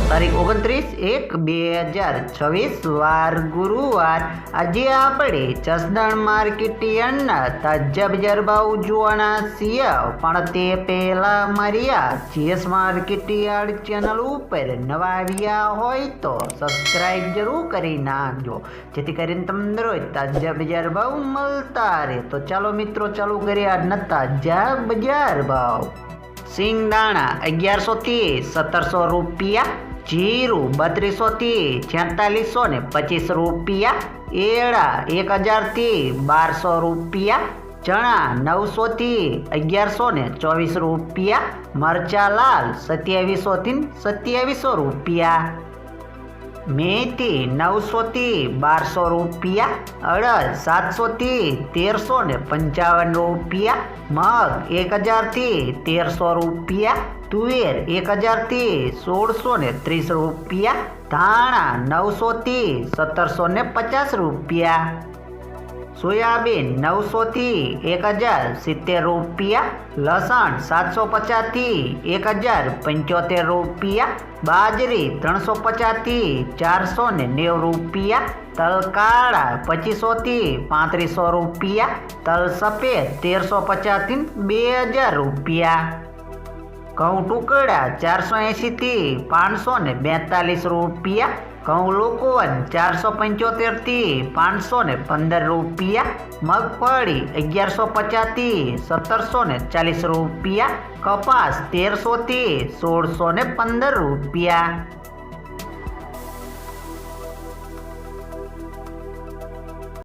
તારીખ 29/1/2026 વાર ગુરુવાર। આજે આપણે જસદણ માર્કેટ યાર્ડના તાજા બજાર ભાવ જોવાના છીએ, પણ તે પહેલા મારી આ જીએસ માર્કેટ યાર્ડ ચેનલ ઉપર નવા આવ્યા હોય તો સબસ્ક્રાઇબ જરૂર કરી નાખજો, જેથી કરીને તમને રોજ તાજા બજાર ભાવ મળતા રહે। તો ચાલો મિત્રો, ચાલુ કરીએ આજના તાજા બજાર ભાવ। સિંગદાણા 1100 થી 1700 રૂપિયા, જીરું 3200 થી 4625 રૂપિયા, એળા 1000 થી 1200 રૂપિયા, ચણા 900 થી 1124 રૂપિયા, મરચા લાલ 2700 થી 2700 રૂપિયા, મેથી 900 થી 1200 રૂપિયા, અડદ 700 થી 1355 રૂપિયા, મગ 1000 થી 1300 રૂપિયા, તુવેર 1000 થી 1630 રૂપિયા, ધાણા 900 થી 1750 રૂપિયા, સોયાબીન 900 થી 1070 રૂપિયા, લસણ 750 થી 1075 રૂપિયા, બાજરી 350 થી 490 રૂપિયા, તલ કાળા 2500 થી 3500 રૂપિયા, તલ સફેદ 1350 થી 2000 રૂપિયા, ઘઉં ટુકડા 480 થી 542 રૂપિયા, ઘઉં લોકવન 475 થી 515 રૂપિયા, મગફળી 1150 થી 1740 રૂપિયા, કપાસ 1300 થી 1615 રૂપિયા।